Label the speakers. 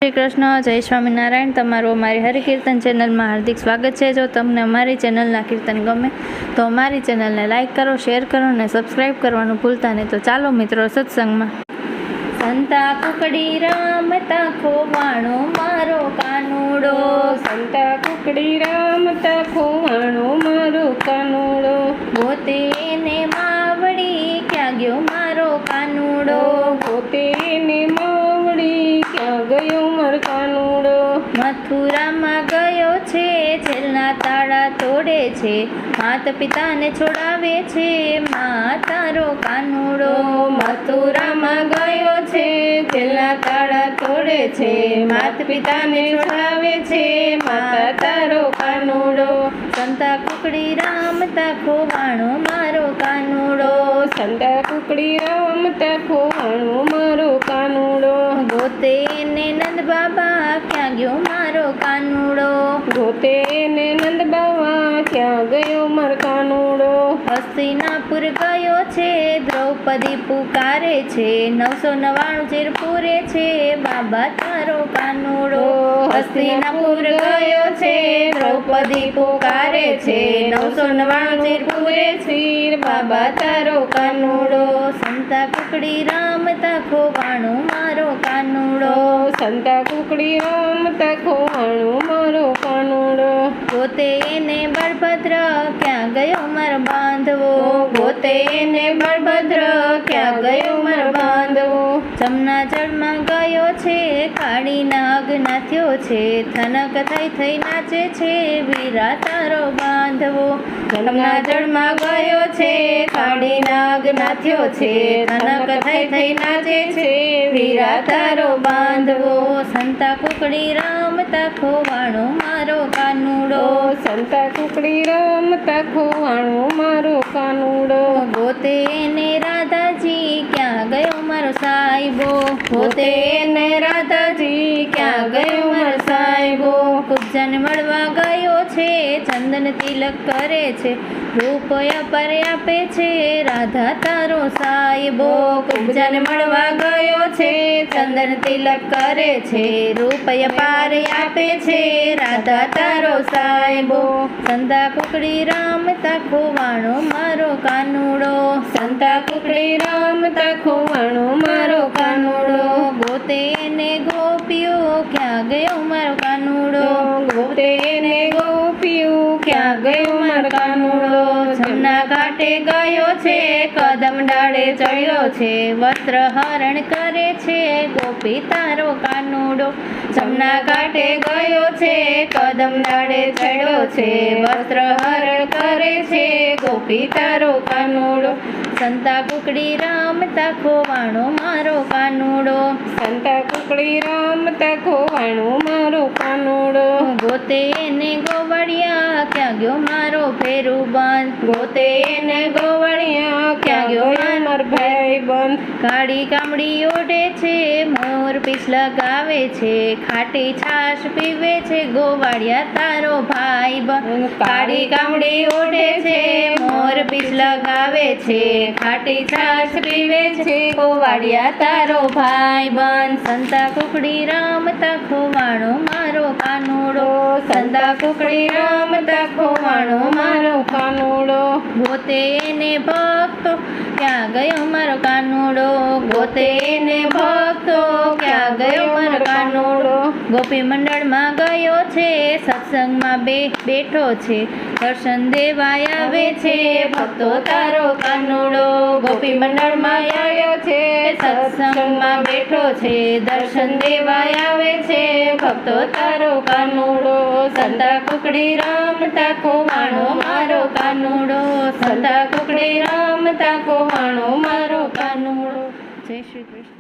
Speaker 1: શ્રી કૃષ્ણ, જય સ્વામિનારાયણ। તમારું અમારી હરિકીર્તન ચેનલમાં હાર્દિક સ્વાગત છે। જો તમને અમારી ચેનલના કીર્તન ગમે તો અમારી ચેનલને લાઇક કરો, શેર કરો અને સબસ્ક્રાઈબ કરવાનું ભૂલતા નહીં। તો ચાલો મિત્રો સત્સંગમાં। સંતા કુકડી રામતા ખોવાણો મારો કાનુડો,
Speaker 2: સંતા કુકડી રામતા ખોવાણો મારો કાનુડો,
Speaker 1: ગોતે ને માવડી ક્યાં ગયો મારો કાનુડો,
Speaker 2: ગોતે ને માવડી ક્યાં ગયો મારો કાનુડો,
Speaker 1: મથુરામાં ગયો છે જેલના તાળા તોડે છે, માતા પિતાને છોડાવે છે મા તારો કાનુડો,
Speaker 2: મથુરામાં ગયો છે જેલના તાળા તોડે છે, માતા પિતાને છોડાવે છે માતા તારો કાનુડો,
Speaker 1: સંતા કુકડી રામતા ખોવાણો મારો કાનુડો,
Speaker 2: સંતા કુકડી રામતા ખોવાણો મારો કાનુડો,
Speaker 1: ગોતે ને નંદ બાબા ક્યાં ગયો મારો કાનુડો,
Speaker 2: ગોતે ને નંદ બાવા ક્યાં ગયો મારો કાનુડો,
Speaker 1: હસ્તિનાપુર ગયો છે દ્રૌપદી પુકારે છે, 999 ચીર પૂરે છે બાબા તારો કાનુડો,
Speaker 2: હસ્તિનાપુર ગયો છે દ્રૌપદી પુકારે છે, 999 ચીર પૂરે છે બાબા તારો કાનુડો,
Speaker 1: સંતા કુકડી રામતા ખોવાણો મારો કાનુડો,
Speaker 2: સંતા કુકડી રામતા ખોવાણો મારો કાનુડો,
Speaker 1: ગોતે ને બળભદ્ર ક્યાં ગયો મારો બાંધવો,
Speaker 2: ગોતે ને બળભદ્ર ક્યાં ગયો મારો બાંધવો,
Speaker 1: જમના જળમાં ગયો છે કાળી નાગ નાથ્યો છે, થનક થઈ નાચે છે વીરા તારો બાંધવો,
Speaker 2: જમના જળમાં ગયો છે કાળી નાગ નાથ્યો છે, થનક થઈ નાચે છે વીરા તારો બાંધવો,
Speaker 1: સંતા કુકડી રામતા ખોવાણો મારો કાનુડો,
Speaker 2: સંતા કુકડી રામતા ખોવાણો મારો કાનુડો,
Speaker 1: ગોતે ને રાધાજી ક્યાં ગયો મારો સાહેબો,
Speaker 2: ગોતે ને રાધાજી ક્યાં ગયો મારો સાહેબો,
Speaker 1: કુબજાને મળવા ગયો છે ચંદન તિલક કરે છે, રૂપિયા પર આપે છે રાધા તારો સાહેબો,
Speaker 2: કુબજાને મળવા ગયો છે ચંદન તિલક કરે છે,
Speaker 1: રૂપિયા પાર
Speaker 2: આપે છે રાધા તારો સાહેબો,
Speaker 1: સંતા કુકડી રામતા ખોવાણો મારો કાનુડો,
Speaker 2: સંતા કુકડી રામતા ખોવાણો મારો કાનુડો,
Speaker 1: ગોતે ને ગોપીઓ ક્યાં ગયો મારો કાનુડો,
Speaker 2: ગોતે ને ગોપીઓ ક્યાં ગયો મારો કાનુડો,
Speaker 1: જમના ઘાટે ગયો છે કદમ ડાળે ચડ્યો છે, વસ્ત્ર હરણ કરે છે ગોપી તારો કાનુડો,
Speaker 2: જમના ઘાટે ગયો છે કદમ ડાળે ચડ્યો છે, વસ્ત્ર હરણ કરે છે ગોપી તારો કાનુડો,
Speaker 1: સંતા કુકડી રામતા ખોવાણો મારો કાનુડો,
Speaker 2: સંતા કુકડી રામતા ખોવાણો મારો કાનુડો,
Speaker 1: ગોતે ને ગોવળિયા ક્યાં ગયો મારો ભેરુબંધ,
Speaker 2: ગોતે ને ગોવળિયા ક્યાં ગયો મારો ભાઈબંધ,
Speaker 1: કાળી કામડી ઓઢે છે મોર પીછ લગાવે છે, ખાટી છાશ પીવે છે ગોવાળિયા તારો ભાઈબંધ,
Speaker 2: કાળી કામડી ઓઢે છે મોર પીછ લગાવે છે, ખાટી છાશ પીવે છે ગોવાળિયા તારો ભાઈબંધ,
Speaker 1: સંતા કુકડી રામતા ખોવાણો મારો કાનુડો,
Speaker 2: સંતા કુકડી રામતા ખોવાણો મારો કાનુડો,
Speaker 1: ગોતે ને ભક્તો ક્યાં ગયો મારો કાનુડો,
Speaker 2: ગોતે ને ભક્તો ક્યાં ગયો મારો કાનુડો,
Speaker 1: ગોપી મંડળમાં ગયો છે સત્સંગમાં બેઠો છે, દર્શન દેવાય આવે છે
Speaker 2: ભક્તો તારો કાનુડો, ગોપી મંડળમાં આવ્યો છે સત્સંગમાં બેઠો છે, દર્શન દેવાય આવે છે ભક્તો તારો કાનુડો, સંતા કુકડી રામતા ખોવાણો મારો કાનુડો, સંતા કુકડી રામતા ખોવાણો મારો કાનુડો,
Speaker 1: જય શ્રી કૃષ્ણ।